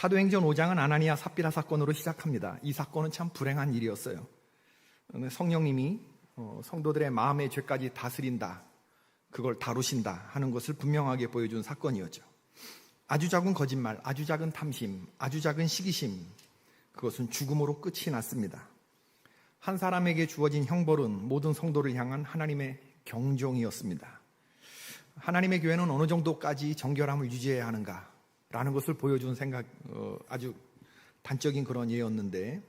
사도행전 5장은 아나니아 삽비라 사건으로 시작합니다. 이 사건은 참 불행한 일이었어요. 성령님이 성도들의 마음의 죄까지 다스린다, 그걸 다루신다 하는 것을 분명하게 보여준 사건이었죠. 아주 작은 거짓말, 아주 작은 탐심, 아주 작은 시기심, 그것은 죽음으로 끝이 났습니다. 한 사람에게 주어진 형벌은 모든 성도를 향한 하나님의 경종이었습니다. 하나님의 교회는 어느 정도까지 정결함을 유지해야 하는가라는 것을 보여준 아주 단적인 그런 예였는데,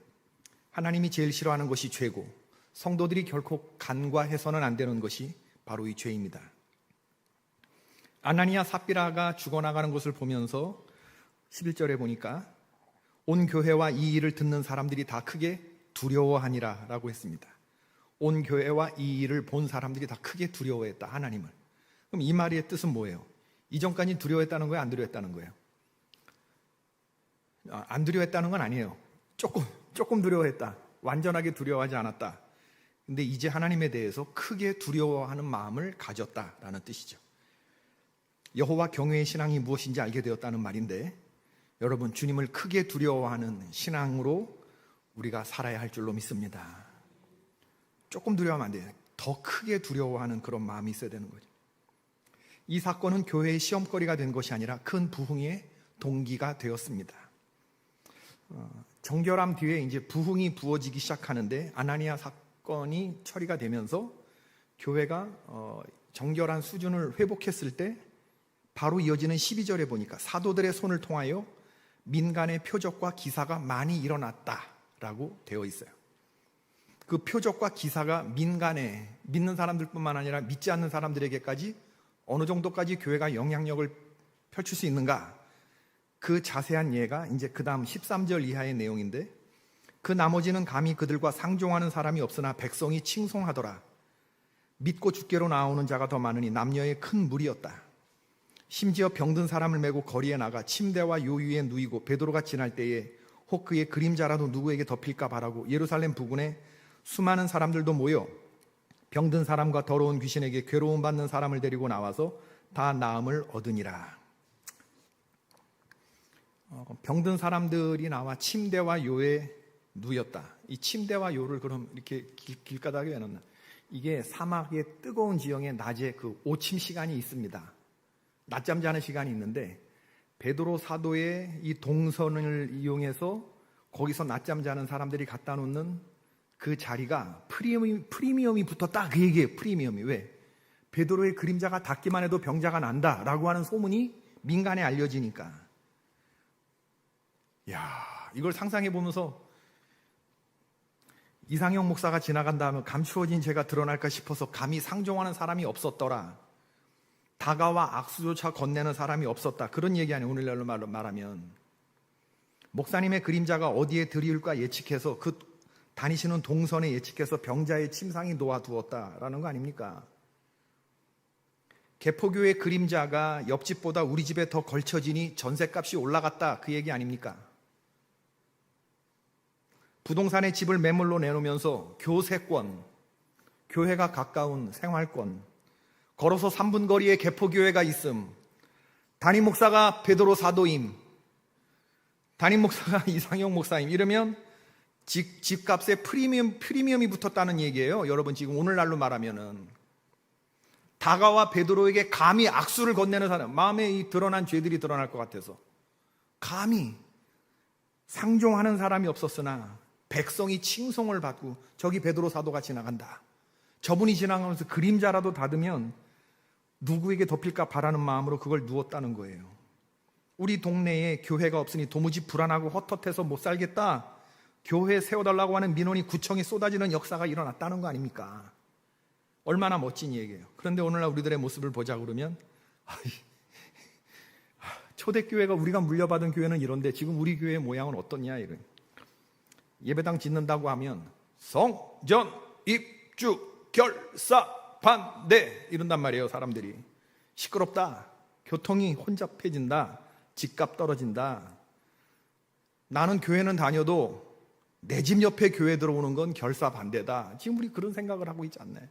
하나님이 제일 싫어하는 것이 죄고 성도들이 결코 간과해서는 안 되는 것이 바로 이 죄입니다. 아나니아 삽비라가 죽어나가는 것을 보면서 11절에 보니까 온 교회와 이 일을 듣는 사람들이 다 크게 두려워하니라 라고 했습니다. 온 교회와 이 일을 본 사람들이 다 크게 두려워했다, 하나님을. 그럼 이 말의 뜻은 뭐예요? 이전까지 두려워했다는 거예요? 안 두려워했다는 거예요? 안 두려워했다는 건 아니에요. 조금 두려워했다. 완전하게 두려워하지 않았다. 근데 이제 하나님에 대해서 크게 두려워하는 마음을 가졌다라는 뜻이죠. 여호와 경외의 신앙이 무엇인지 알게 되었다는 말인데, 여러분, 주님을 크게 두려워하는 신앙으로 우리가 살아야 할 줄로 믿습니다. 조금 두려워하면 안 돼요. 더 크게 두려워하는 그런 마음이 있어야 되는 거죠. 이 사건은 교회의 시험거리가 된 것이 아니라 큰 부흥의 동기가 되었습니다. 정결함 뒤에 이제 부흥이 부어지기 시작하는데, 아나니아 사건이 처리가 되면서 교회가 정결한 수준을 회복했을 때 바로 이어지는 12절에 보니까 사도들의 손을 통하여 민간의 표적과 기사가 많이 일어났다라고 되어 있어요. 그 표적과 기사가 민간에 믿는 사람들뿐만 아니라 믿지 않는 사람들에게까지 어느 정도까지 교회가 영향력을 펼칠 수 있는가, 그 자세한 예가 이제 그 다음 13절 이하의 내용인데, 그 나머지는 감히 그들과 상종하는 사람이 없으나 백성이 칭송하더라. 믿고 주께로 나오는 자가 더 많으니 남녀의 큰 무리였다. 심지어 병든 사람을 메고 거리에 나가 침대와 요 위에 누이고 베드로가 지날 때에 혹 그의 그림자라도 누구에게 덮일까 바라고 예루살렘 부근에 수많은 사람들도 모여 병든 사람과 더러운 귀신에게 괴로움 받는 사람을 데리고 나와서 다 나음을 얻으니라. 병든 사람들이 나와 침대와 요에 누였다. 이 침대와 요를 그럼 이렇게 길가닥에 해놓는, 이게 사막의 뜨거운 지형에 낮에 그 오침 시간이 있습니다. 낮잠 자는 시간이 있는데, 베드로 사도의 이 동선을 이용해서 거기서 낮잠 자는 사람들이 갖다 놓는 그 자리가 프리미엄이 붙었다, 그 얘기예요. 프리미엄이. 왜? 베드로의 그림자가 닿기만 해도 병자가 난다라고 하는 소문이 민간에 알려지니까. 이걸 상상해 보면서 이상형 목사가 지나간 다음에 감추어진 죄가 드러날까 싶어서 감히 상종하는 사람이 없었더라, 다가와 악수조차 건네는 사람이 없었다, 그런 얘기 아니에요. 오늘날로 말하면 목사님의 그림자가 어디에 들이울까 예측해서 그 다니시는 동선에 예측해서 병자의 침상이 놓아두었다라는 거 아닙니까? 개포교의 그림자가 옆집보다 우리 집에 더 걸쳐지니 전셋값이 올라갔다, 그 얘기 아닙니까? 부동산에 집을 매물로 내놓으면서 교세권, 교회가 가까운 생활권, 걸어서 3분 거리에 개포교회가 있음, 담임 목사가 베드로 사도임, 담임 목사가 이상형 목사임, 이러면 집값에 프리미엄이 붙었다는 얘기예요. 여러분, 지금 오늘날로 말하면은 다가와 베드로에게 감히 악수를 건네는 사람, 마음에 이 드러난 죄들이 드러날 것 같아서 감히 상종하는 사람이 없었으나 백성이 칭송을 받고, 저기 베드로 사도가 지나간다, 저분이 지나가면서 그림자라도 닿으면 누구에게 덮일까 바라는 마음으로 그걸 누웠다는 거예요. 우리 동네에 교회가 없으니 도무지 불안하고 헛헛해서 못 살겠다, 교회 세워달라고 하는 민원이 구청에 쏟아지는 역사가 일어났다는 거 아닙니까? 얼마나 멋진 얘기예요. 그런데 오늘날 우리들의 모습을 보자 그러면, 초대교회가, 우리가 물려받은 교회는 이런데 지금 우리 교회의 모양은 어떻냐, 이런. 예배당 짓는다고 하면 성전, 입주, 결사, 반대 이런단 말이에요. 사람들이 시끄럽다, 교통이 혼잡해진다, 집값 떨어진다, 나는 교회는 다녀도 내 집 옆에 교회 들어오는 건 결사 반대다. 지금 우리 그런 생각을 하고 있지 않나요?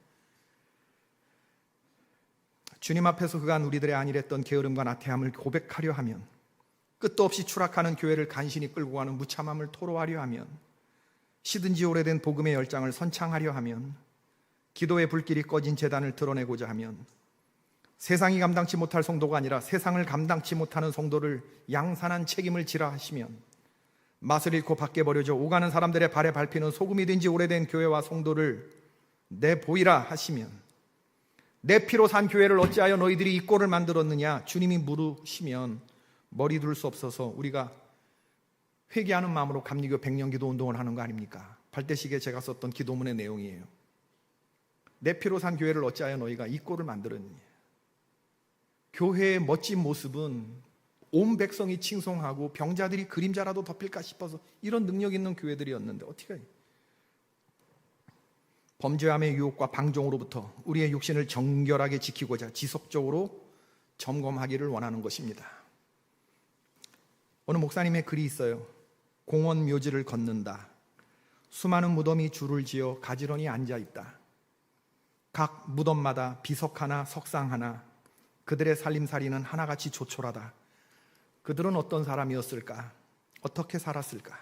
주님 앞에서 그간 우리들의 안일했던 게으름과 나태함을 고백하려 하면 끝도 없이 추락하는 교회를 간신히 끌고 가는 무참함을 토로하려 하면, 시든지 오래된 복음의 열장을 선창하려 하면, 기도의 불길이 꺼진 제단을 드러내고자 하면, 세상이 감당치 못할 성도가 아니라 세상을 감당치 못하는 성도를 양산한 책임을 지라 하시면, 맛을 잃고 밖에 버려져 오가는 사람들의 발에 밟히는 소금이 된 지 오래된 교회와 성도를 내보이라 하시면, 내 피로 산 교회를 어찌하여 너희들이 이 꼴을 만들었느냐 주님이 물으시면 머리 둘 수 없어서 우리가 회개하는 마음으로 감리교 100년 기도 운동을 하는 거 아닙니까? 발대식에 제가 썼던 기도문의 내용이에요. 내 피로 산 교회를 어찌하여 너희가 이 꼴을 만들었느냐. 교회의 멋진 모습은 온 백성이 칭송하고 병자들이 그림자라도 덮일까 싶어서 이런 능력 있는 교회들이었는데 어떻게 해요? 범죄함의 유혹과 방종으로부터 우리의 육신을 정결하게 지키고자 지속적으로 점검하기를 원하는 것입니다. 어느 목사님의 글이 있어요. 공원 묘지를 걷는다. 수많은 무덤이 줄을 지어 가지런히 앉아있다. 각 무덤마다 비석 하나, 석상 하나, 그들의 살림살이는 하나같이 조촐하다. 그들은 어떤 사람이었을까? 어떻게 살았을까?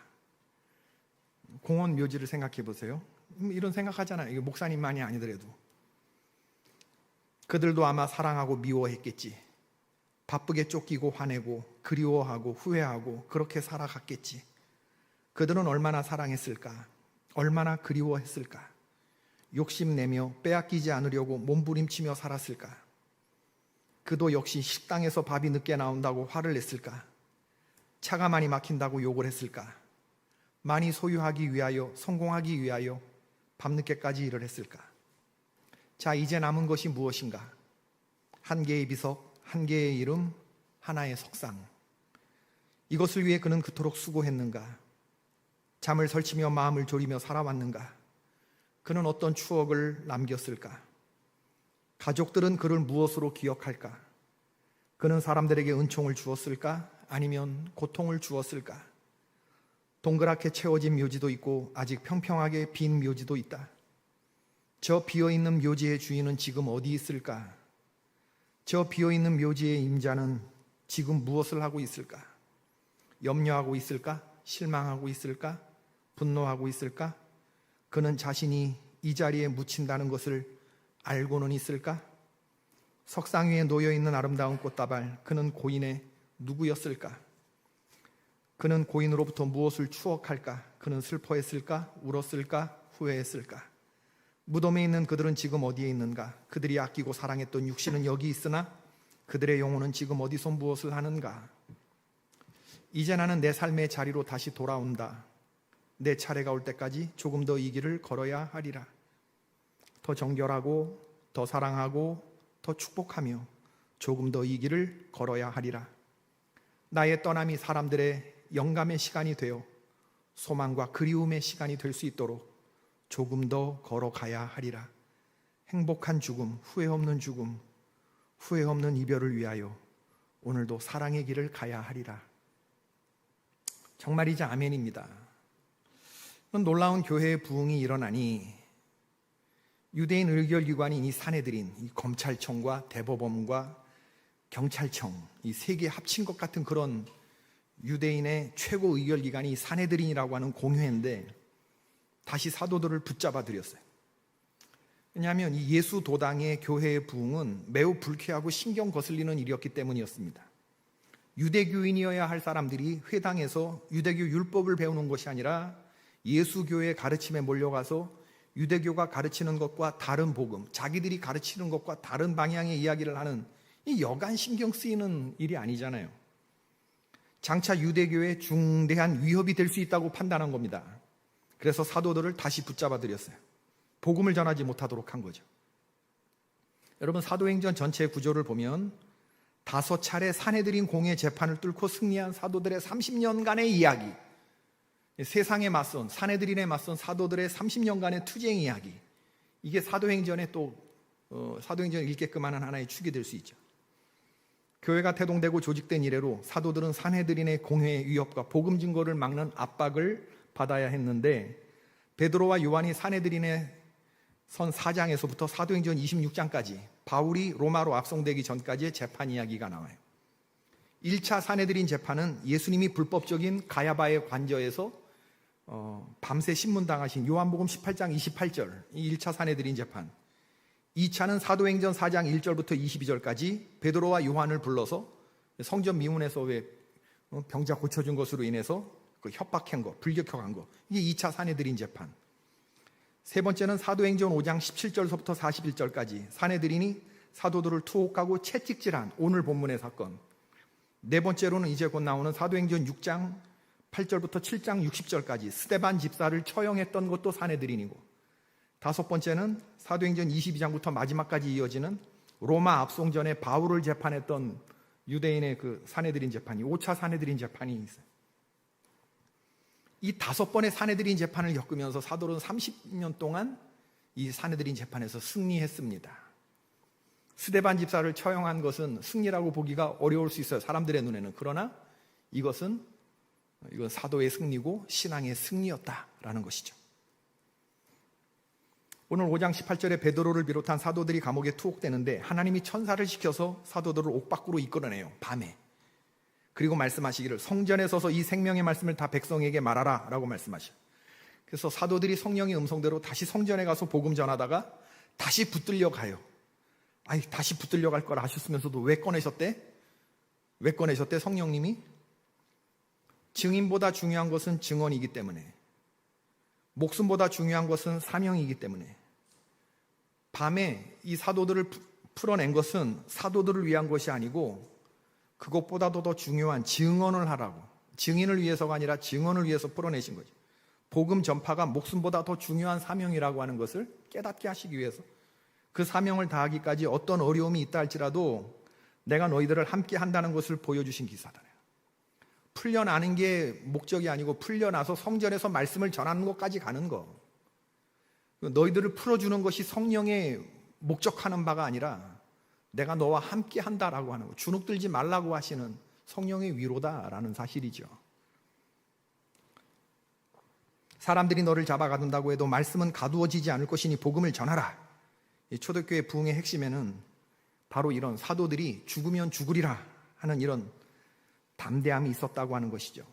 공원 묘지를 생각해 보세요. 이런 생각하잖아요. 이게 목사님만이 아니더라도. 그들도 아마 사랑하고 미워했겠지. 바쁘게 쫓기고 화내고 그리워하고 후회하고 그렇게 살아갔겠지. 그들은 얼마나 사랑했을까? 얼마나 그리워했을까? 욕심내며 빼앗기지 않으려고 몸부림치며 살았을까? 그도 역시 식당에서 밥이 늦게 나온다고 화를 냈을까? 차가 많이 막힌다고 욕을 했을까? 많이 소유하기 위하여, 성공하기 위하여 밤늦게까지 일을 했을까? 자, 이제 남은 것이 무엇인가? 한 개의 비석, 한 개의 이름, 하나의 석상. 이것을 위해 그는 그토록 수고했는가? 잠을 설치며 마음을 졸이며 살아왔는가? 그는 어떤 추억을 남겼을까? 가족들은 그를 무엇으로 기억할까? 그는 사람들에게 은총을 주었을까? 아니면 고통을 주었을까? 동그랗게 채워진 묘지도 있고 아직 평평하게 빈 묘지도 있다. 저 비어있는 묘지의 주인은 지금 어디 있을까? 저 비어있는 묘지의 임자는 지금 무엇을 하고 있을까? 염려하고 있을까? 실망하고 있을까? 분노하고 있을까? 그는 자신이 이 자리에 묻힌다는 것을 알고는 있을까? 석상 위에 놓여있는 아름다운 꽃다발, 그는 고인의 누구였을까? 그는 고인으로부터 무엇을 추억할까? 그는 슬퍼했을까? 울었을까? 후회했을까? 무덤에 있는 그들은 지금 어디에 있는가? 그들이 아끼고 사랑했던 육신은 여기 있으나 그들의 영혼은 지금 어디서 무엇을 하는가? 이제 나는 내 삶의 자리로 다시 돌아온다. 내 차례가 올 때까지 조금 더 이 길을 걸어야 하리라. 더 정결하고 더 사랑하고 더 축복하며 조금 더 이 길을 걸어야 하리라. 나의 떠남이 사람들의 영감의 시간이 되어 소망과 그리움의 시간이 될 수 있도록 조금 더 걸어가야 하리라. 행복한 죽음, 후회 없는 죽음, 후회 없는 이별을 위하여 오늘도 사랑의 길을 가야 하리라. 정말이지 아멘입니다. 놀라운 교회의 부흥이 일어나니 유대인 의결기관인 이 사내들인 이 검찰청과 대법원과 경찰청, 이 세 개 합친 것 같은 그런 유대인의 최고 의결기관이 사내들인이라고 하는 공회인데 다시 사도들을 붙잡아 들였어요. 왜냐하면 이 예수 도당의 교회의 부흥은 매우 불쾌하고 신경 거슬리는 일이었기 때문이었습니다. 유대교인이어야 할 사람들이 회당에서 유대교 율법을 배우는 것이 아니라 예수교의 가르침에 몰려가서 유대교가 가르치는 것과 다른 복음, 자기들이 가르치는 것과 다른 방향의 이야기를 하는 이 여간 신경 쓰이는 일이 아니잖아요. 장차 유대교의 중대한 위협이 될 수 있다고 판단한 겁니다. 그래서 사도들을 다시 붙잡아 들였어요. 복음을 전하지 못하도록 한 거죠. 여러분, 사도행전 전체의 구조를 보면 5차례 사내들인 공의 재판을 뚫고 승리한 사도들의 30년간의 이야기, 세상에 맞선, 사내들인에 맞선 사도들의 30년간의 투쟁 이야기, 이게 사도행전에 또 사도행전을 읽게끔 하는 하나의 축이 될 수 있죠. 교회가 태동되고 조직된 이래로 사도들은 사내들인의 공회의 위협과 복음 증거를 막는 압박을 받아야 했는데, 베드로와 요한이 사내들인의 선 4장에서부터 사도행전 26장까지 바울이 로마로 압송되기 전까지의 재판 이야기가 나와요. 1차 사내들인 재판은 예수님이 불법적인 가야바의 관저에서 밤새 신문당하신 요한복음 18장 28절, 이 1차 사내들인 재판. 2차는 사도행전 4장 1절부터 22절까지 베드로와 요한을 불러서 성전 미문에서 왜 병자 고쳐준 것으로 인해서 그 협박한 거, 불격한 거. 이게 2차 사내들인 재판. 세 번째는 사도행전 5장 17절서부터 41절까지 사내들인이 사도들을 투옥하고 채찍질한 오늘 본문의 사건. 네 번째로는 이제 곧 나오는 사도행전 6장 8절부터 7장 60절까지 스데반 집사를 처형했던 것도 사내들인이고, 다섯 번째는 사도행전 22장부터 마지막까지 이어지는 로마 압송전에 바울을 재판했던 유대인의 그 사내들인 재판이 5차 사내들인 재판이 있어요. 이 다섯 번의 사내들인 재판을 겪으면서 사도는 30년 동안 이 사내들인 재판에서 승리했습니다. 스데반 집사를 처형한 것은 승리라고 보기가 어려울 수 있어요, 사람들의 눈에는. 그러나 이건 사도의 승리고 신앙의 승리였다라는 것이죠. 오늘 5장 18절에 베드로를 비롯한 사도들이 감옥에 투옥되는데 하나님이 천사를 시켜서 사도들을 옥 밖으로 이끌어내요, 밤에. 그리고 말씀하시기를 성전에 서서 이 생명의 말씀을 다 백성에게 말하라 라고 말씀하셔요. 그래서 사도들이 성령의 음성대로 다시 성전에 가서 복음 전하다가 다시 붙들려 가요. 다시 붙들려 갈 걸 아셨으면서도 왜 꺼내셨대? 왜 꺼내셨대? 성령님이 증인보다 중요한 것은 증언이기 때문에, 목숨보다 중요한 것은 사명이기 때문에, 밤에 이 사도들을 풀어낸 것은 사도들을 위한 것이 아니고 그것보다도 더 중요한 증언을 하라고, 증인을 위해서가 아니라 증언을 위해서 풀어내신 거죠. 복음 전파가 목숨보다 더 중요한 사명이라고 하는 것을 깨닫게 하시기 위해서, 그 사명을 다하기까지 어떤 어려움이 있다 할지라도 내가 너희들을 함께 한다는 것을 보여주신 기사잖아요. 풀려나는 게 목적이 아니고 풀려나서 성전에서 말씀을 전하는 것까지 가는 거. 너희들을 풀어주는 것이 성령의 목적하는 바가 아니라 내가 너와 함께 한다라고 하는 거, 주눅들지 말라고 하시는 성령의 위로다라는 사실이죠. 사람들이 너를 잡아가둔다고 해도 말씀은 가두어지지 않을 것이니 복음을 전하라. 이 초대교회 부흥의 핵심에는 바로 이런 사도들이 죽으면 죽으리라 하는 이런 담대함이 있었다고 하는 것이죠.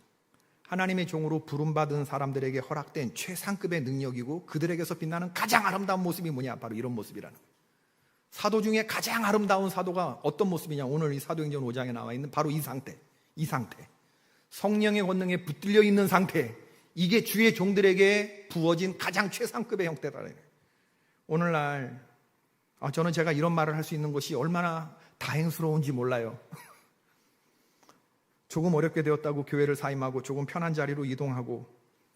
하나님의 종으로 부름받은 사람들에게 허락된 최상급의 능력이고 그들에게서 빛나는 가장 아름다운 모습이 뭐냐? 바로 이런 모습이라는 거예요. 사도 중에 가장 아름다운 사도가 어떤 모습이냐? 오늘 이 사도행전 5장에 나와 있는 바로 이 상태. 성령의 권능에 붙들려 있는 상태. 이게 주의 종들에게 부어진 가장 최상급의 형태다. 오늘날 저는 제가 이런 말을 할 수 있는 것이 얼마나 다행스러운지 몰라요. 조금 어렵게 되었다고 교회를 사임하고 조금 편한 자리로 이동하고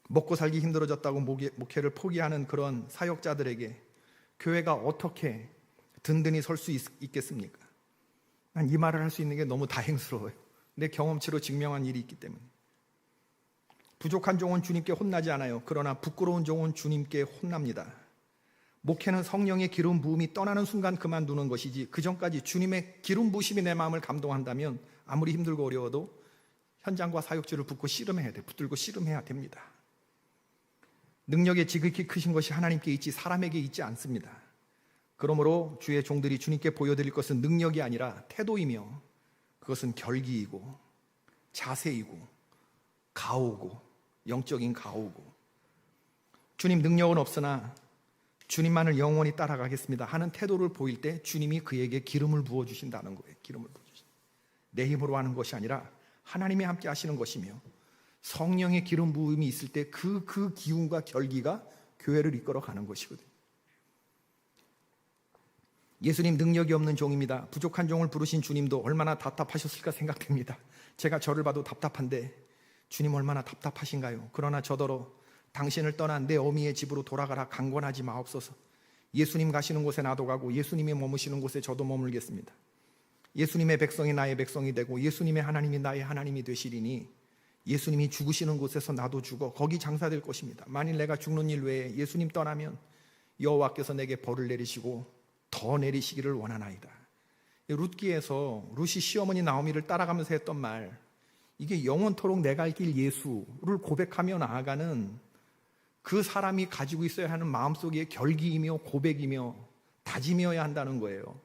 먹고 살기 힘들어졌다고 목회를 포기하는 그런 사역자들에게 교회가 어떻게 든든히 설 수 있겠습니까? 난 이 말을 할 수 있는 게 너무 다행스러워요. 내 경험치로 증명한 일이 있기 때문에. 부족한 종은 주님께 혼나지 않아요. 그러나 부끄러운 종은 주님께 혼납니다. 목회는 성령의 기름 부음이 떠나는 순간 그만두는 것이지, 그 전까지 주님의 기름 부심이 내 마음을 감동한다면 아무리 힘들고 어려워도 현장과 사역지를 붙들고 씨름해야 됩니다. 능력의 지극히 크신 것이 하나님께 있지 사람에게 있지 않습니다. 그러므로 주의 종들이 주님께 보여드릴 것은 능력이 아니라 태도이며, 그것은 결기이고 자세이고 가오고 영적인 가오고, 주님 능력은 없으나 주님만을 영원히 따라가겠습니다 하는 태도를 보일 때 주님이 그에게 기름을 부어주신다는 거예요. 기름을 부어주신다. 내 힘으로 하는 것이 아니라 하나님이 함께 하시는 것이며, 성령의 기름 부음이 있을 때 그 기운과 결기가 교회를 이끌어가는 것이거든요. 예수님 능력이 없는 종입니다. 부족한 종을 부르신 주님도 얼마나 답답하셨을까 생각됩니다. 제가 저를 봐도 답답한데 주님 얼마나 답답하신가요? 그러나 저더러 당신을 떠난 내 어미의 집으로 돌아가라 강권하지 마옵소서. 예수님 가시는 곳에 나도 가고 예수님이 머무시는 곳에 저도 머물겠습니다. 예수님의 백성이 나의 백성이 되고 예수님의 하나님이 나의 하나님이 되시리니 예수님이 죽으시는 곳에서 나도 죽어 거기 장사될 것입니다. 만일 내가 죽는 일 외에 예수님 떠나면 여호와께서 내게 벌을 내리시고 더 내리시기를 원하나이다. 룻기에서 룻이 시어머니 나오미를 따라가면서 했던 말, 이게 영원토록 내가 갈 길 예수를 고백하며 나아가는 그 사람이 가지고 있어야 하는 마음속의 결기이며 고백이며 다짐이어야 한다는 거예요.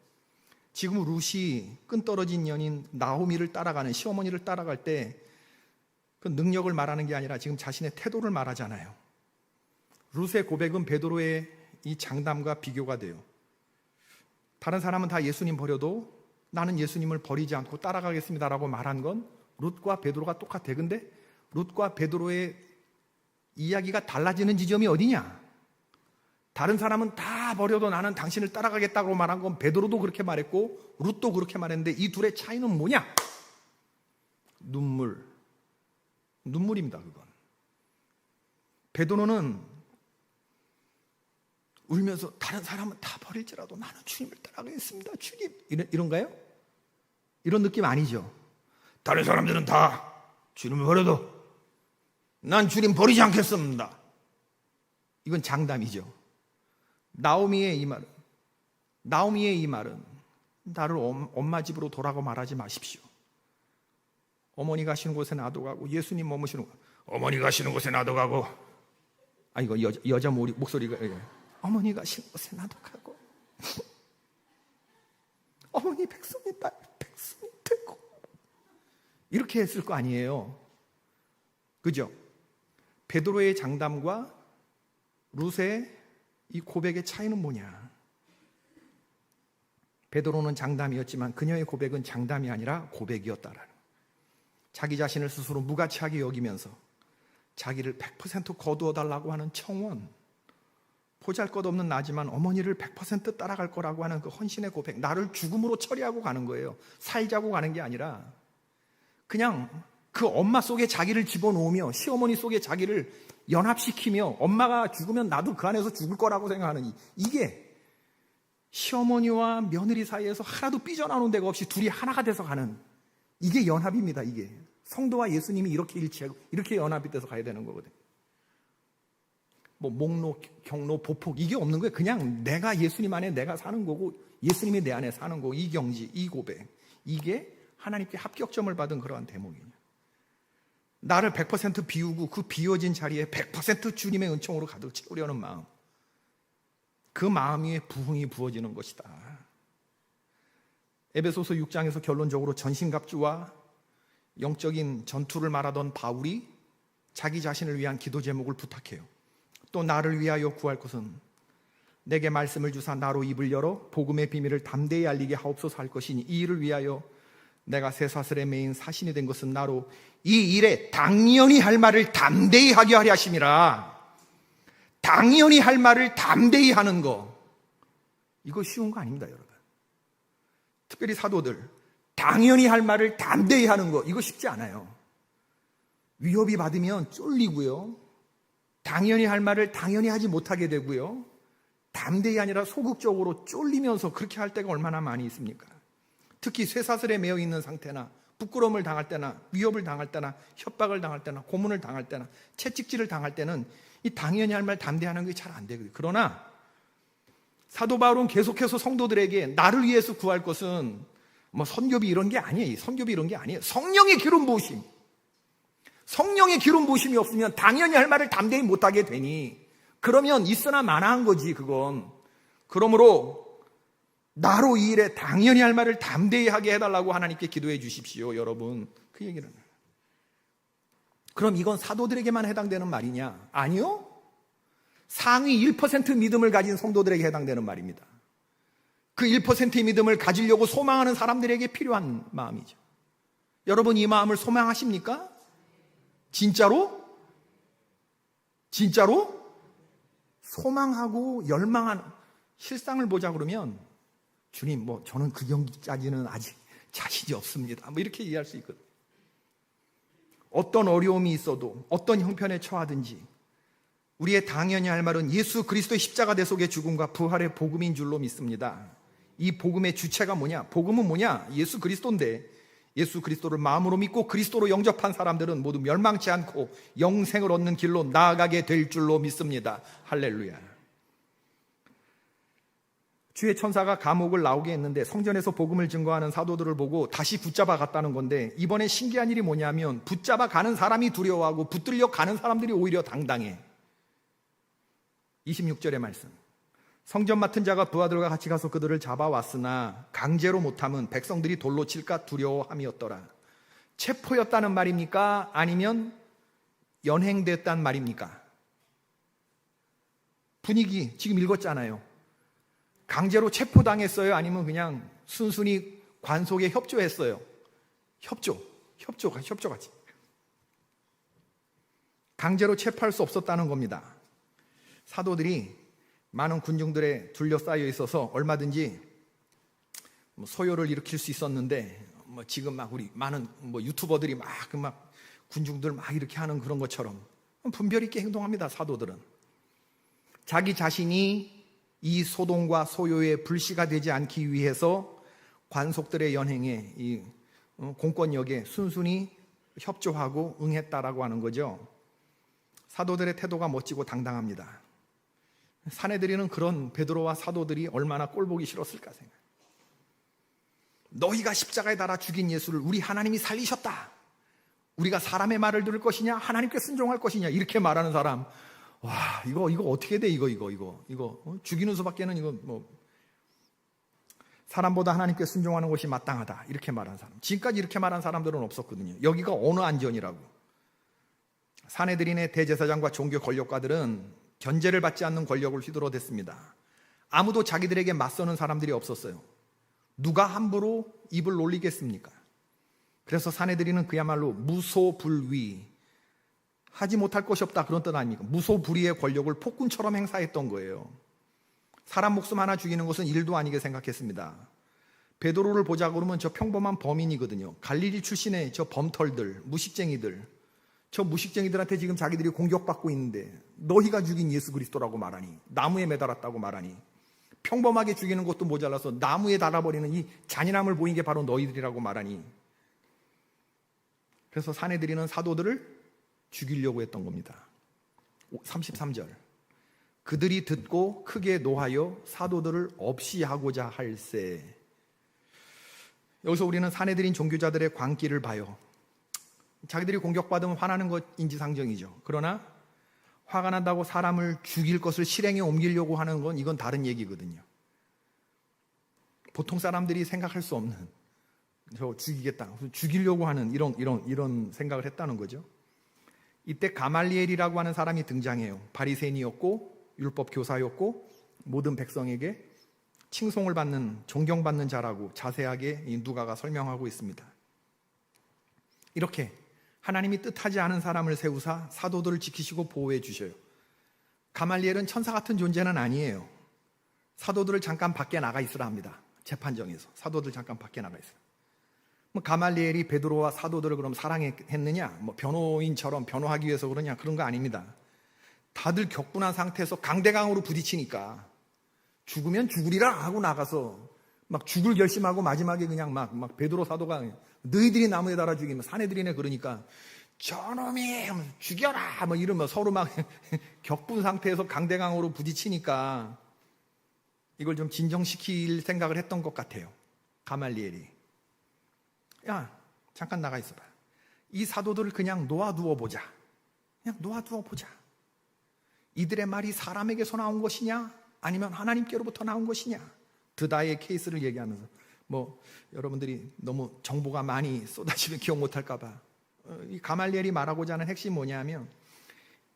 지금 룻이 끈떨어진 연인 나오미를 따라가는 시어머니를 따라갈 때 그 능력을 말하는 게 아니라 지금 자신의 태도를 말하잖아요. 룻의 고백은 베드로의 이 장담과 비교가 돼요. 다른 사람은 다 예수님 버려도 나는 예수님을 버리지 않고 따라가겠습니다라고 말한 건 룻과 베드로가 똑같아. 근데 룻과 베드로의 이야기가 달라지는 지점이 어디냐? 다른 사람은 다 버려도 나는 당신을 따라가겠다고 말한 건 베드로도 그렇게 말했고 룻도 그렇게 말했는데 이 둘의 차이는 뭐냐? 눈물입니다. 그건. 베드로는 울면서 다른 사람은 다 버릴지라도 나는 주님을 따라가겠습니다. 주님. 이런가요? 이런 느낌 아니죠. 다른 사람들은 다 주님을 버려도 난 주님 버리지 않겠습니다. 이건 장담이죠. 나오미의 이 말은 나를 엄마 집으로 돌아가 말하지 마십시오. 어머니 가시는 곳에 나도 가고 예수님 머무시는 곳 어머니 가시는 곳에 나도 가고 이거 여자 목소리가 어머니 가시는 곳에 나도 가고 어머니 백성이 되고 이렇게 했을 거 아니에요. 그죠? 베드로의 장담과 룻의 이 고백의 차이는 뭐냐? 베드로는 장담이었지만 그녀의 고백은 장담이 아니라 고백이었다라는. 자기 자신을 스스로 무가치하게 여기면서 자기를 100% 거두어 달라고 하는 청원, 보잘것없는 나지만 어머니를 100% 따라갈 거라고 하는 그 헌신의 고백, 나를 죽음으로 처리하고 가는 거예요. 살자고 가는 게 아니라 그냥 그 엄마 속에 자기를 집어넣으며 시어머니 속에 자기를 연합시키며 엄마가 죽으면 나도 그 안에서 죽을 거라고 생각하는 이게 시어머니와 며느리 사이에서 하나도 삐져나오는 데가 없이 둘이 하나가 돼서 가는 이게 연합입니다. 이게 성도와 예수님이 이렇게 일치하고 이렇게 연합이 돼서 가야 되는 거거든요. 뭐 목로, 경로, 보폭 이게 없는 거예요. 그냥 내가 예수님 안에 내가 사는 거고 예수님이 내 안에 사는 거고 이 경지, 이 고백 이게 하나님께 합격점을 받은 그러한 대목이에요. 나를 100% 비우고 그 비워진 자리에 100% 주님의 은총으로 가득 채우려는 마음, 그 마음 위에 부흥이 부어지는 것이다. 에베소서 6장에서 결론적으로 전신갑주와 영적인 전투를 말하던 바울이 자기 자신을 위한 기도 제목을 부탁해요. 또 나를 위하여 구할 것은 내게 말씀을 주사 나로 입을 열어 복음의 비밀을 담대히 알리게 하옵소서 할 것이니 이 일을 위하여 내가 쇠사슬에 매인 사신이 된 것은 나로 이 일에 당연히 할 말을 담대히 하게 하려 하심이라. 당연히 할 말을 담대히 하는 거 이거 쉬운 거 아닙니다, 여러분. 특별히 사도들 당연히 할 말을 담대히 하는 거 이거 쉽지 않아요. 위협이 받으면 쫄리고요, 당연히 할 말을 당연히 하지 못하게 되고요, 담대히 아니라 소극적으로 쫄리면서 그렇게 할 때가 얼마나 많이 있습니까? 특히 쇠사슬에 매여 있는 상태나 부끄러움을 당할 때나 위협을 당할 때나 협박을 당할 때나 고문을 당할 때나 채찍질을 당할 때는 이 당연히 할 말 담대하는 게 잘 안 되거든요. 그러나 사도 바울은 계속해서 성도들에게 나를 위해서 구할 것은 뭐 선교비 이런 게 아니에요. 선교비 이런 게 아니에요. 성령의 기름 부으심. 성령의 기름 부으심이 없으면 당연히 할 말을 담대히 못하게 되니 그러면 있으나 마나한 거지 그건. 그러므로 나로 이 일에 당연히 할 말을 담대히 하게 해달라고 하나님께 기도해 주십시오. 여러분 그 얘기는. 그럼 이건 사도들에게만 해당되는 말이냐? 아니요. 상위 1% 믿음을 가진 성도들에게 해당되는 말입니다. 그 1%의 믿음을 가지려고 소망하는 사람들에게 필요한 마음이죠. 여러분 이 마음을 소망하십니까? 진짜로? 진짜로? 소망하고 열망하는 실상을 보자 그러면 주님 뭐 저는 그 경기까지는 아직 자신이 없습니다. 뭐 이렇게 이해할 수 있거든요. 어떤 어려움이 있어도 어떤 형편에 처하든지 우리의 당연히 할 말은 예수 그리스도의 십자가 대속의 죽음과 부활의 복음인 줄로 믿습니다. 이 복음의 주체가 뭐냐? 복음은 뭐냐? 예수 그리스도인데 예수 그리스도를 마음으로 믿고 그리스도로 영접한 사람들은 모두 멸망치 않고 영생을 얻는 길로 나아가게 될 줄로 믿습니다. 할렐루야. 주의 천사가 감옥을 나오게 했는데 성전에서 복음을 증거하는 사도들을 보고 다시 붙잡아 갔다는 건데 이번에 신기한 일이 뭐냐면 붙잡아 가는 사람이 두려워하고 붙들려 가는 사람들이 오히려 당당해. 26절의 말씀. 성전 맡은 자가 부하들과 같이 가서 그들을 잡아왔으나 강제로 못함은 백성들이 돌로 칠까 두려워함이었더라. 체포였다는 말입니까? 아니면 연행됐단 말입니까? 분위기 지금 읽었잖아요. 강제로 체포당했어요? 아니면 그냥 순순히 관속에 협조했어요? 협조같이. 강제로 체포할 수 없었다는 겁니다. 사도들이 많은 군중들에 둘러싸여 있어서 얼마든지 소요를 일으킬 수 있었는데, 지금 막 우리 많은 유튜버들이 막 군중들 막 이렇게 하는 그런 것처럼 분별 있게 행동합니다. 사도들은 자기 자신이 이 소동과 소요의 불씨가 되지 않기 위해서 관속들의 연행에 이 공권력에 순순히 협조하고 응했다라고 하는 거죠. 사도들의 태도가 멋지고 당당합니다. 사내들이는 그런 베드로와 사도들이 얼마나 꼴보기 싫었을까 생각. 너희가 십자가에 달아 죽인 예수를 우리 하나님이 살리셨다. 우리가 사람의 말을 들을 것이냐 하나님께 순종할 것이냐 이렇게 말하는 사람, 와 이거 어떻게 돼? 이거 죽이는 수밖에는 이거 사람보다 하나님께 순종하는 것이 마땅하다 이렇게 말한 사람, 지금까지 이렇게 말한 사람들은 없었거든요. 여기가 어느 안전이라고. 사내들인의 대제사장과 종교 권력가들은 견제를 받지 않는 권력을 휘두르댔습니다. 아무도 자기들에게 맞서는 사람들이 없었어요. 누가 함부로 입을 놀리겠습니까? 그래서 사내들이는 그야말로 무소불위, 하지 못할 것이 없다 그런 뜻 아닙니까? 무소불위의 권력을 폭군처럼 행사했던 거예요. 사람 목숨 하나 죽이는 것은 일도 아니게 생각했습니다. 베드로를 보자 그러면 저 평범한 범인이거든요. 갈릴리 출신의 저 범털들, 무식쟁이들, 저 무식쟁이들한테 지금 자기들이 공격받고 있는데 너희가 죽인 예수 그리스도라고 말하니, 나무에 매달았다고 말하니, 평범하게 죽이는 것도 모자라서 나무에 달아버리는 이 잔인함을 보인 게 바로 너희들이라고 말하니, 그래서 사내들이는 사도들을 죽이려고 했던 겁니다. 33절, 그들이 듣고 크게 노하여 사도들을 없이 하고자 할세. 여기서 우리는 사내들인 종교자들의 광기를 봐요. 자기들이 공격받으면 화나는 것 인지상정이죠. 그러나 화가 난다고 사람을 죽일 것을 실행에 옮기려고 하는 건 이건 다른 얘기거든요. 보통 사람들이 생각할 수 없는, 저 죽이겠다, 죽이려고 하는 이런 생각을 했다는 거죠. 이때 가말리엘이라고 하는 사람이 등장해요. 바리새인이었고 율법 교사였고 모든 백성에게 칭송을 받는, 존경받는 자라고 자세하게 누가가 설명하고 있습니다. 이렇게 하나님이 뜻하지 않은 사람을 세우사 사도들을 지키시고 보호해 주셔요. 가말리엘은 천사 같은 존재는 아니에요. 사도들을 잠깐 밖에 나가 있으라 합니다. 재판정에서 사도들 잠깐 밖에 나가 있으라. 가말리엘이 베드로와 사도들을 그럼 사랑했느냐, 변호인처럼 변호하기 위해서 그러냐, 그런 거 아닙니다. 다들 격분한 상태에서 강대강으로 부딪히니까 죽으면 죽으리라 하고 나가서 막 죽을 결심하고 마지막에 그냥 막 베드로 사도가 너희들이 나무에 달아 죽이면 사내들이네 그러니까 저놈이 죽여라 이러면 서로 막 격분 상태에서 강대강으로 부딪히니까 이걸 좀 진정시킬 생각을 했던 것 같아요. 가말리엘이, 야 잠깐 나가 있어봐. 이 사도들을 그냥 놓아두어 보자. 이들의 말이 사람에게서 나온 것이냐 아니면 하나님께로부터 나온 것이냐. 드다의 케이스를 얘기하면서 여러분들이 너무 정보가 많이 쏟아지면 기억 못할까 봐, 이 가말리엘이 말하고자 하는 핵심이 뭐냐면,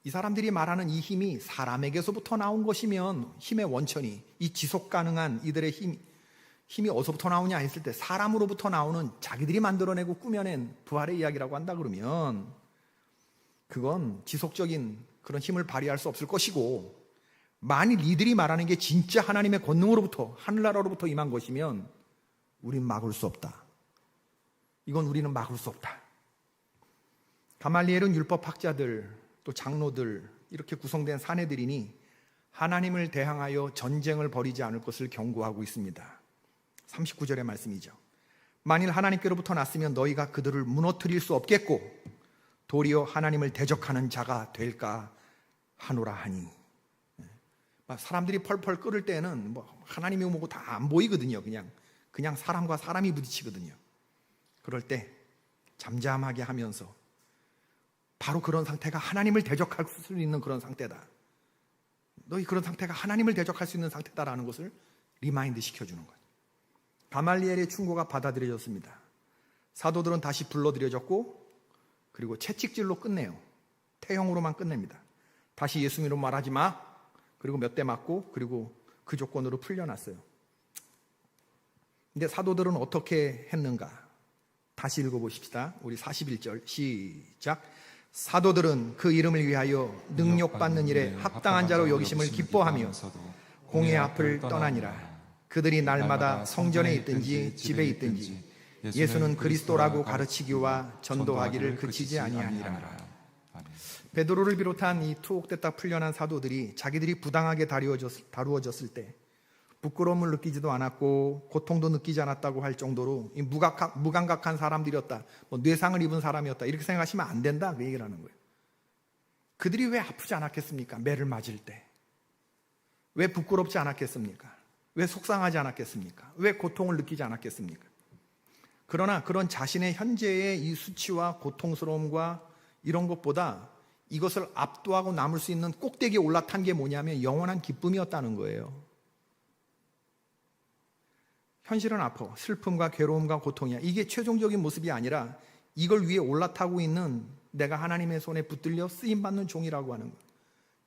이 사람들이 말하는 이 힘이 사람에게서부터 나온 것이면 힘의 원천이, 이 지속 가능한 이들의 힘이 어디서부터 나오냐 했을 때 사람으로부터 나오는, 자기들이 만들어내고 꾸며낸 부활의 이야기라고 한다 그러면 그건 지속적인 그런 힘을 발휘할 수 없을 것이고, 만일 이들이 말하는 게 진짜 하나님의 권능으로부터, 하늘나라로부터 임한 것이면 우린 막을 수 없다. 이건 우리는 막을 수 없다. 가말리엘은 율법학자들 또 장로들 이렇게 구성된 사내들이니 하나님을 대항하여 전쟁을 벌이지 않을 것을 경고하고 있습니다. 39절의 말씀이죠. 만일 하나님께로부터 났으면 너희가 그들을 무너뜨릴 수 없겠고 도리어 하나님을 대적하는 자가 될까 하노라 하니. 사람들이 펄펄 끓을 때는 하나님이 뭐고 다 안 보이거든요. 그냥 사람과 사람이 부딪히거든요. 그럴 때 잠잠하게 하면서, 바로 그런 상태가 하나님을 대적할 수 있는 그런 상태다. 너희 그런 상태가 하나님을 대적할 수 있는 상태다라는 것을 리마인드 시켜주는 거예요. 가말리엘의 충고가 받아들여졌습니다. 사도들은 다시 불러들여졌고 그리고 채찍질로 끝내요. 태형으로만 끝냅니다. 다시 예수님으로 말하지 마. 그리고 몇 대 맞고 그리고 그 조건으로 풀려났어요. 근데 사도들은 어떻게 했는가? 다시 읽어보십시다. 우리 41절 시작. 사도들은 그 이름을 위하여 능력받는 일에 합당한 자로 여기심을 기뻐하며 공회 앞을 떠나니라. 그들이 날마다 성전에 있든지 집에 있든지 예수는 그리스도라고 가르치기와 전도하기를 그치지 아니하니라. 베드로를 비롯한 이 투옥됐다 풀려난 사도들이 자기들이 부당하게 다루어졌을 때 부끄러움을 느끼지도 않았고 고통도 느끼지 않았다고 할 정도로 이 무감각한 사람들이었다, 뭐 뇌상을 입은 사람이었다, 이렇게 생각하시면 안 된다, 그 얘기를 하는 거예요. 그들이 왜 아프지 않았겠습니까? 매를 맞을 때. 왜 부끄럽지 않았겠습니까? 왜 속상하지 않았겠습니까? 왜 고통을 느끼지 않았겠습니까? 그러나 그런 자신의 현재의 이 수치와 고통스러움과 이런 것보다 이것을 압도하고 남을 수 있는 꼭대기에 올라탄 게 뭐냐면 영원한 기쁨이었다는 거예요. 현실은 아파. 슬픔과 괴로움과 고통이야. 이게 최종적인 모습이 아니라 이걸 위에 올라타고 있는 내가 하나님의 손에 붙들려 쓰임받는 종이라고 하는 거예요.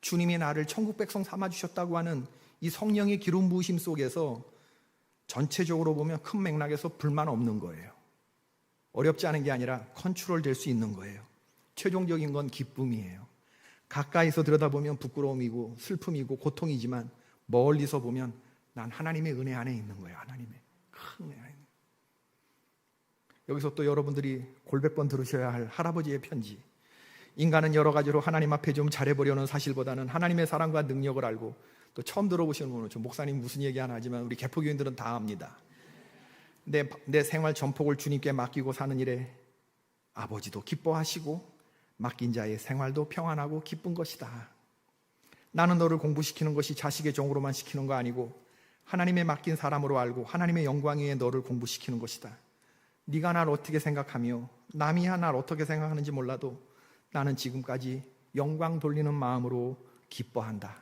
주님이 나를 천국 백성 삼아주셨다고 하는 이 성령의 기름 부으심 속에서 전체적으로 보면 큰 맥락에서 불만 없는 거예요. 어렵지 않은 게 아니라 컨트롤 될 수 있는 거예요. 최종적인 건 기쁨이에요. 가까이서 들여다보면 부끄러움이고 슬픔이고 고통이지만 멀리서 보면 난 하나님의 은혜 안에 있는 거예요. 하나님의 큰 은혜 안에 있는 거예요. 여기서 또 여러분들이 골백 번 들으셔야 할 할아버지의 편지. 인간은 여러 가지로 하나님 앞에 좀 잘해보려는 사실보다는 하나님의 사랑과 능력을 알고, 또 처음 들어보시는 분은 저 목사님 무슨 얘기 하나 하지만 우리 개포교인들은 다 압니다. 내 생활 전폭을 주님께 맡기고 사는 일에 아버지도 기뻐하시고 맡긴 자의 생활도 평안하고 기쁜 것이다. 나는 너를 공부시키는 것이 자식의 종으로만 시키는 거 아니고 하나님의 맡긴 사람으로 알고 하나님의 영광 위에 너를 공부시키는 것이다. 네가 날 어떻게 생각하며 남이야 날 어떻게 생각하는지 몰라도 나는 지금까지 영광 돌리는 마음으로 기뻐한다.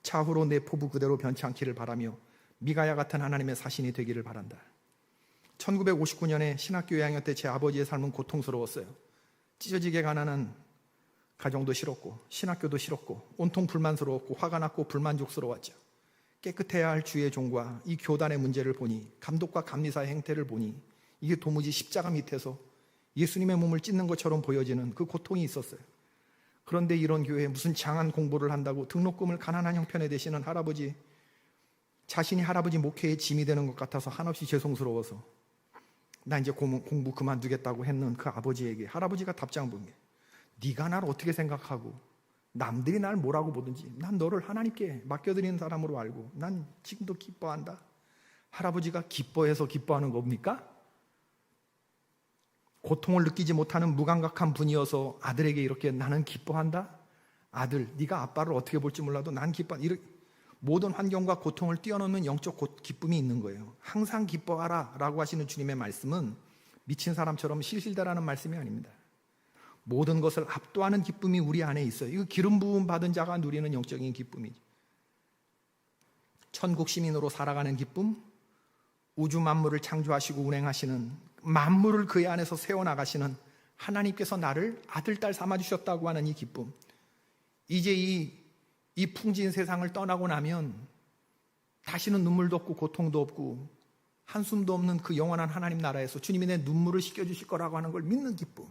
차후로 내 포부 그대로 변치 않기를 바라며 미가야 같은 하나님의 사신이 되기를 바란다. 1959년에 신학교 2학년 때 제 아버지의 삶은 고통스러웠어요. 찢어지게 가난한 가정도 싫었고 신학교도 싫었고 온통 불만스러웠고 화가 났고 불만족스러웠죠. 깨끗해야 할 주의 종과 이 교단의 문제를 보니, 감독과 감리사의 행태를 보니 이게 도무지 십자가 밑에서 예수님의 몸을 찢는 것처럼 보여지는 그 고통이 있었어요. 그런데 이런 교회에 무슨 장안 공부를 한다고 등록금을 가난한 형편에 대시는 할아버지, 자신이 할아버지 목회의 짐이 되는 것 같아서 한없이 죄송스러워서 나 이제 공부 그만두겠다고 했는 그 아버지에게 할아버지가 답장 본 게, 네가 날 어떻게 생각하고 남들이 날 뭐라고 보든지 난 너를 하나님께 맡겨드리는 사람으로 알고 난 지금도 기뻐한다. 할아버지가 기뻐해서 기뻐하는 겁니까? 고통을 느끼지 못하는 무감각한 분이어서 아들에게 이렇게 나는 기뻐한다? 아들, 네가 아빠를 어떻게 볼지 몰라도 난 기뻐한다. 모든 환경과 고통을 뛰어넘는 영적 기쁨이 있는 거예요. 항상 기뻐하라 라고 하시는 주님의 말씀은 미친 사람처럼 실실대라는 말씀이 아닙니다. 모든 것을 압도하는 기쁨이 우리 안에 있어요. 이거 기름 부음 받은 자가 누리는 영적인 기쁨이죠. 천국 시민으로 살아가는 기쁨, 우주 만물을 창조하시고 운행하시는, 만물을 그의 안에서 세워나가시는 하나님께서 나를 아들, 딸 삼아주셨다고 하는 이 기쁨. 이제 이 풍진 세상을 떠나고 나면 다시는 눈물도 없고 고통도 없고 한숨도 없는 그 영원한 하나님 나라에서 주님이 내 눈물을 씻겨주실 거라고 하는 걸 믿는 기쁨.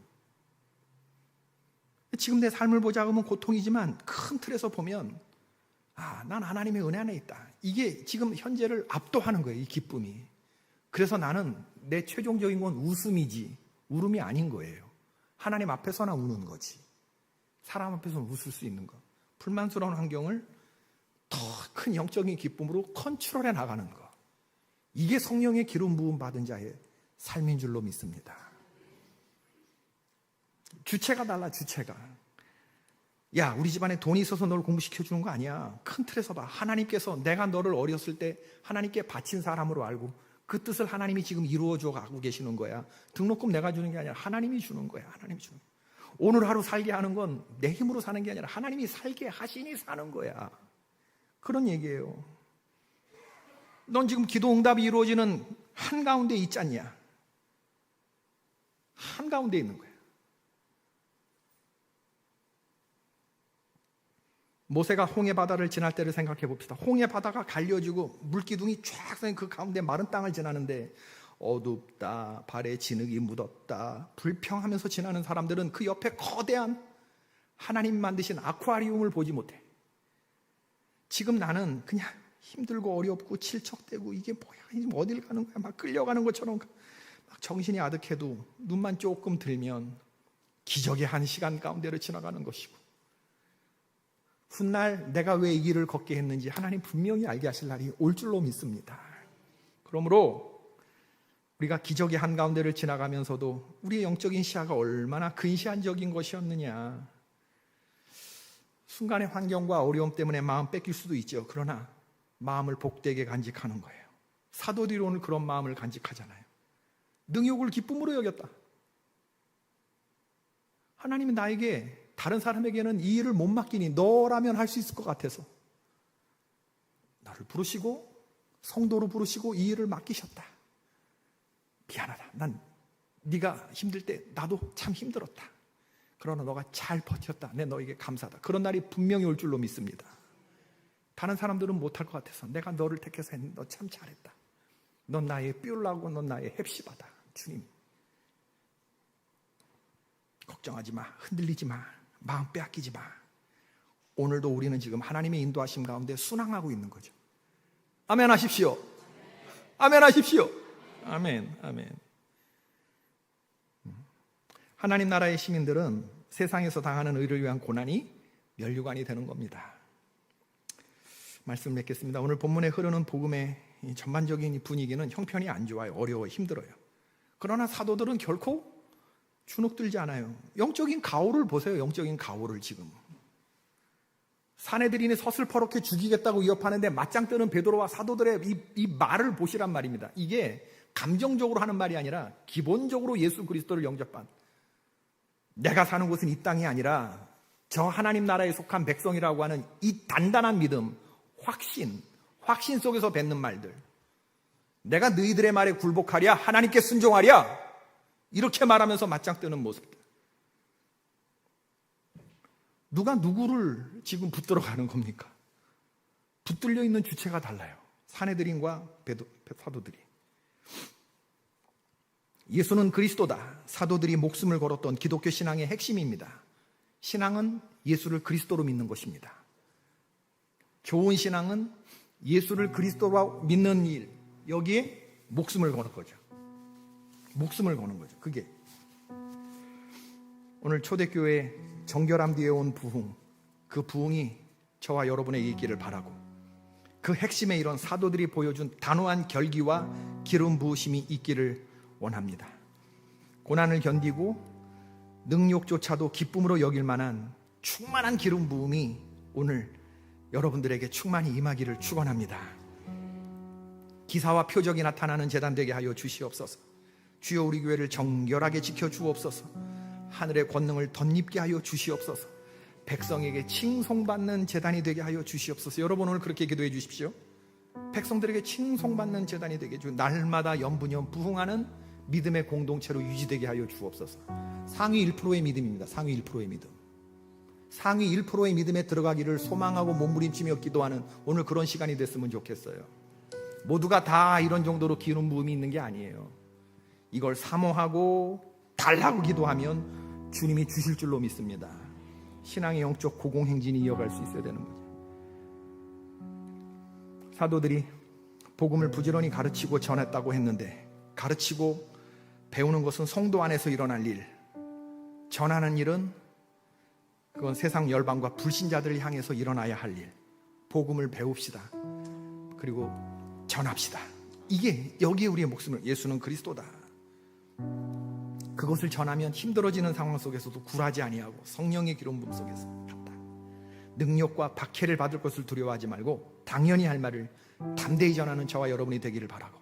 지금 내 삶을 보자면 고통이지만 큰 틀에서 보면 난 하나님의 은혜 안에 있다. 이게 지금 현재를 압도하는 거예요, 이 기쁨이. 그래서 나는 내 최종적인 건 웃음이지 울음이 아닌 거예요. 하나님 앞에서나 우는 거지. 사람 앞에서는 웃을 수 있는 거. 불만스러운 환경을 더 큰 영적인 기쁨으로 컨트롤해 나가는 거. 이게 성령의 기름 부음 받은 자의 삶인 줄로 믿습니다. 주체가 달라, 주체가. 야, 우리 집안에 돈이 있어서 너를 공부시켜주는 거 아니야. 큰 틀에서 봐. 하나님께서 내가 너를 어렸을 때 하나님께 바친 사람으로 알고 그 뜻을 하나님이 지금 이루어줘 가고 계시는 거야. 등록금 내가 주는 게 아니라 하나님이 주는 거야. 하나님이 주는 거야. 오늘 하루 살게 하는 건 내 힘으로 사는 게 아니라 하나님이 살게 하시니 사는 거야. 그런 얘기예요. 넌 지금 기도 응답이 이루어지는 한가운데 있지 않냐? 한가운데 있는 거야. 모세가 홍해 바다를 지날 때를 생각해 봅시다. 홍해 바다가 갈려지고 물기둥이 쫙 서 그 가운데 마른 땅을 지나는데 어둡다, 발에 진흙이 묻었다, 불평하면서 지나는 사람들은 그 옆에 거대한 하나님 만드신 아쿠아리움을 보지 못해. 지금 나는 그냥 힘들고 어렵고 질척대고 이게 뭐야, 지금 어딜 가는 거야, 막 끌려가는 것처럼 막 정신이 아득해도 눈만 조금 들면 기적의 한 시간 가운데로 지나가는 것이고, 훗날 내가 왜 이 길을 걷게 했는지 하나님 분명히 알게 하실 날이 올 줄로 믿습니다. 그러므로 우리가 기적의 한가운데를 지나가면서도 우리의 영적인 시야가 얼마나 근시안적인 것이었느냐. 순간의 환경과 어려움 때문에 마음 뺏길 수도 있죠. 그러나 마음을 복되게 간직하는 거예요. 사도들이 오늘 그런 마음을 간직하잖아요. 능욕을 기쁨으로 여겼다. 하나님은 나에게, 다른 사람에게는 이 일을 못 맡기니 너라면 할 수 있을 것 같아서 나를 부르시고 성도로 부르시고 이 일을 맡기셨다. 미안하다. 난 네가 힘들 때 나도 참 힘들었다. 그러나 너가 잘 버텼다. 내 너에게 감사하다. 그런 날이 분명히 올 줄로 믿습니다. 다른 사람들은 못할 것 같아서 내가 너를 택해서 했는데 너 참 잘했다. 넌 나의 삐울라고, 넌 나의 햅시바다. 주님, 걱정하지 마. 흔들리지 마. 마음 빼앗기지 마. 오늘도 우리는 지금 하나님의 인도하심 가운데 순항하고 있는 거죠. 아멘 하십시오. 아멘 하십시오. 아멘, 아멘. 하나님 나라의 시민들은 세상에서 당하는 의를 위한 고난이 면류관이 되는 겁니다. 말씀 맺겠습니다. 오늘 본문에 흐르는 복음의 전반적인 분위기는 형편이 안 좋아요. 어려워요. 힘들어요. 그러나 사도들은 결코 주눅들지 않아요. 영적인 가오를 보세요. 영적인 가오를 지금. 사내들인이 서슬퍼렇게 죽이겠다고 위협하는데 맞짱 뜨는 베드로와 사도들의 이 말을 보시란 말입니다. 이게 감정적으로 하는 말이 아니라 기본적으로 예수 그리스도를 영접한, 내가 사는 곳은 이 땅이 아니라 저 하나님 나라에 속한 백성이라고 하는 이 단단한 믿음, 확신 속에서 뱉는 말들. 내가 너희들의 말에 굴복하랴, 하나님께 순종하랴, 이렇게 말하면서 맞짱 뜨는 모습들. 누가 누구를 지금 붙들어 가는 겁니까? 붙들려 있는 주체가 달라요. 사내들인과 사도들이. 예수는 그리스도다. 사도들이 목숨을 걸었던 기독교 신앙의 핵심입니다. 신앙은 예수를 그리스도로 믿는 것입니다. 좋은 신앙은 예수를 그리스도로 믿는 일, 여기에 목숨을 거는 거죠. 목숨을 거는 거죠. 그게 오늘 초대교회 정결함 뒤에 온 부흥, 그 부흥이 저와 여러분에게 있기를 바라고, 그 핵심에 이런 사도들이 보여준 단호한 결기와 기름 부으심이 있기를 원합니다. 고난을 견디고 능욕조차도 기쁨으로 여길 만한 충만한 기름 부음이 오늘 여러분들에게 충만히 임하기를 축원합니다. 기사와 표적이 나타나는 제단 되게 하여 주시옵소서. 주여 우리 교회를 정결하게 지켜주옵소서. 하늘의 권능을 덧입게 하여 주시옵소서. 백성에게 칭송받는 제단이 되게 하여 주시옵소서. 여러분 오늘 그렇게 기도해 주십시오. 백성들에게 칭송받는 제단이 되게 해주고 날마다 연분연 부흥하는 믿음의 공동체로 유지되게 하여 주옵소서. 상위 1%의 믿음입니다. 상위 1%의 믿음. 상위 1%의 믿음에 들어가기를 소망하고 몸부림치며 기도하는 오늘 그런 시간이 됐으면 좋겠어요. 모두가 다 이런 정도로 기름 부음이 있는 게 아니에요. 이걸 사모하고 달라고 기도하면 주님이 주실 줄로 믿습니다. 신앙의 영적 고공행진이 이어갈 수 있어야 되는 거죠. 사도들이 복음을 부지런히 가르치고 전했다고 했는데, 가르치고 배우는 것은 성도 안에서 일어날 일, 전하는 일은 그건 세상 열방과 불신자들을 향해서 일어나야 할 일. 복음을 배웁시다. 그리고 전합시다. 이게 여기에 우리의 목숨을, 예수는 그리스도다. 그것을 전하면 힘들어지는 상황 속에서도 굴하지 아니하고 성령의 기름 부음 속에서 갔다. 능력과 박해를 받을 것을 두려워하지 말고 당연히 할 말을 담대히 전하는 저와 여러분이 되기를 바라고,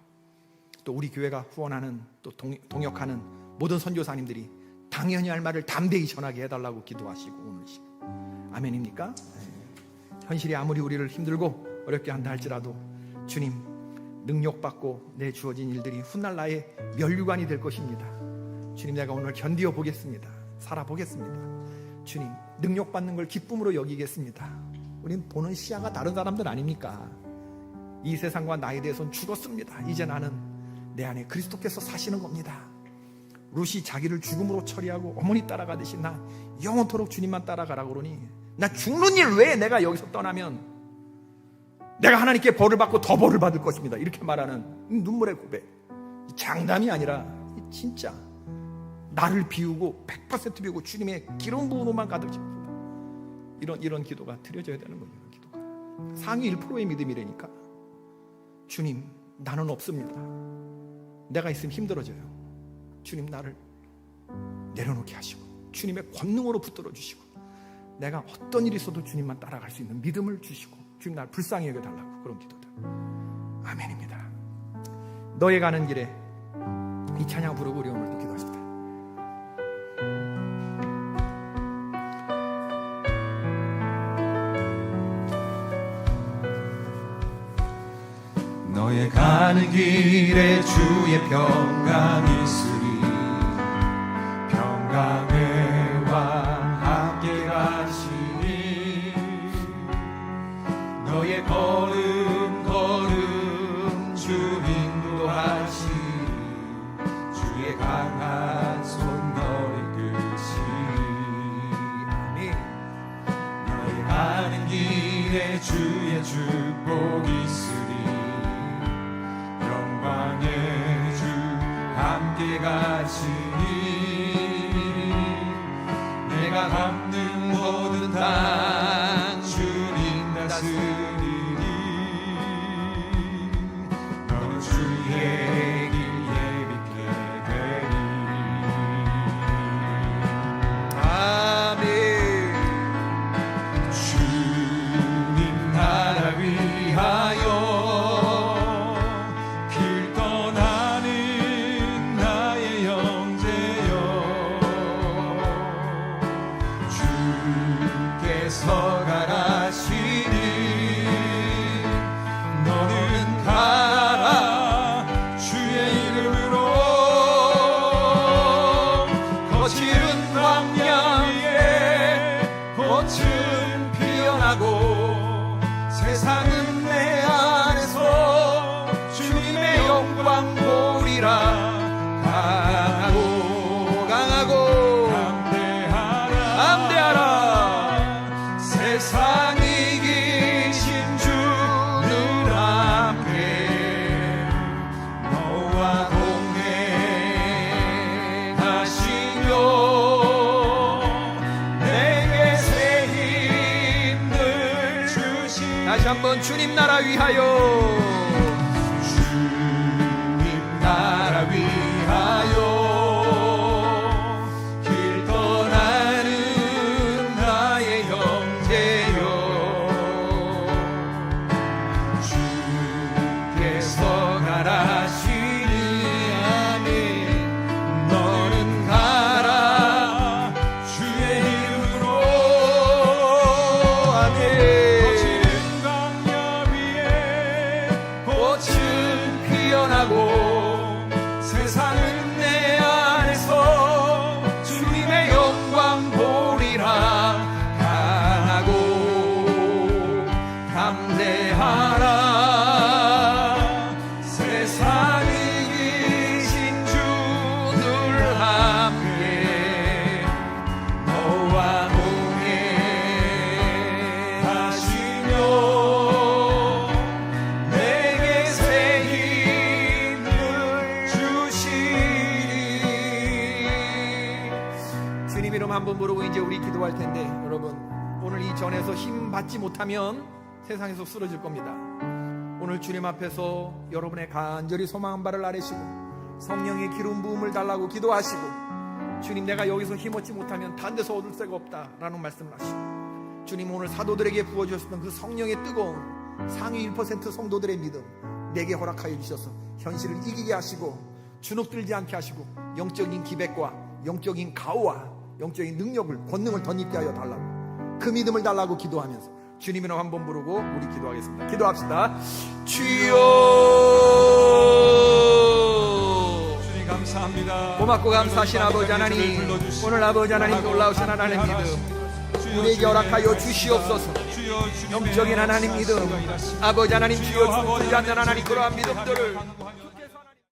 또 우리 교회가 후원하는, 또 동역하는 모든 선교사님들이 당연히 할 말을 담대히 전하게 해달라고 기도하시고 오늘 시간. 아멘입니까? 현실이 아무리 우리를 힘들고 어렵게 한다 할지라도 주님, 능력받고 내 주어진 일들이 훗날 나의 면류관이 될 것입니다. 주님, 내가 오늘 견디어 보겠습니다. 살아보겠습니다. 주님, 능력받는 걸 기쁨으로 여기겠습니다. 우린 보는 시야가 다른 사람들 아닙니까? 이 세상과 나에 대해서는 죽었습니다. 이제 나는 내 안에 그리스도께서 사시는 겁니다. 룻이 자기를 죽음으로 처리하고 어머니 따라가듯이 나 영원토록 주님만 따라가라고 그러니, 나 죽는 일 왜 내가 여기서 떠나면 내가 하나님께 벌을 받고 더 벌을 받을 것입니다. 이렇게 말하는 눈물의 고백, 장담이 아니라 진짜 나를 비우고 100% 비우고 주님의 기름 부음으로만 가득 채웁니다. 이런 기도가 드려져야 되는 거예요. 기도가 상위 1%의 믿음이라니까. 주님, 나는 없습니다. 내가 있으면 힘들어져요. 주님, 나를 내려놓게 하시고 주님의 권능으로 붙들어 주시고 내가 어떤 일이 있어도 주님만 따라갈 수 있는 믿음을 주시고 주님, 나를 불쌍히 여겨달라고. 그런 기도들. 아멘입니다. 너의 가는 길에 이 찬양 부르고 우리 오늘도 기도하십니다. 너의 가는 길에 주의 평강이 있으리. 평강의 왕 함께 가시니 너의 걸음 걸음 주 인도하시니 주의 강한 손 너를 끄시니 너의 가는 길에 주의 축복이 있으리. 영광의 주 함께 가시니 내가 밟는 모든 땅 주님 다스리니 너는 주의 길 예비케 되니. 아멘. 주님 나라 위하여 세상은 내 안에서 주님의 영광 보리라. 강하고 담대하라. 세상 이기신 주는 함께 너와 동행하시며 내게 새 힘을 주시. 다시 한번 주님 나라 위하여. 주님 나라 위하여 길 떠나는 나의 형제여 주께서 가라시니 아멘. 너는 가라 주의 이름으로 아멘. 세상은 내 안에서 주님의 영광 보리라. 강하고 담대하라. 세상 이기신 주 늘 함께 너와 동행하시며 한번 부르고 이제 우리 기도할 텐데, 여러분 오늘 이 전에서 힘 받지 못하면 세상에서 쓰러질 겁니다. 오늘 주님 앞에서 여러분의 간절히 소망한 바를 아뢰시고 성령의 기름 부음을 달라고 기도하시고, 주님 내가 여기서 힘없지 못하면 다른 데서 얻을 새가 없다라는 말씀을 하시고, 주님 오늘 사도들에게 부어주셨던 그 성령의 뜨거운 상위 1% 성도들의 믿음 내게 허락하여 주셔서 현실을 이기게 하시고 주눅들지 않게 하시고 영적인 기백과 영적인 가호와 영적인 능력을, 권능을 덧입게 하여 달라고, 그 믿음을 달라고 기도하면서 주님 이름 한번 부르고 우리 기도하겠습니다. 기도합시다. 주여. 주님 감사합니다. 고맙고 감사하신 아버지 하나님, 오늘 아버지 하나님 놀라우신 하나님 믿음 우리에게 허락하여 주시옵소서. 영적인 하나님 믿음, 아버지 하나님 주여 주지 않는 하나님 그러한 믿음들을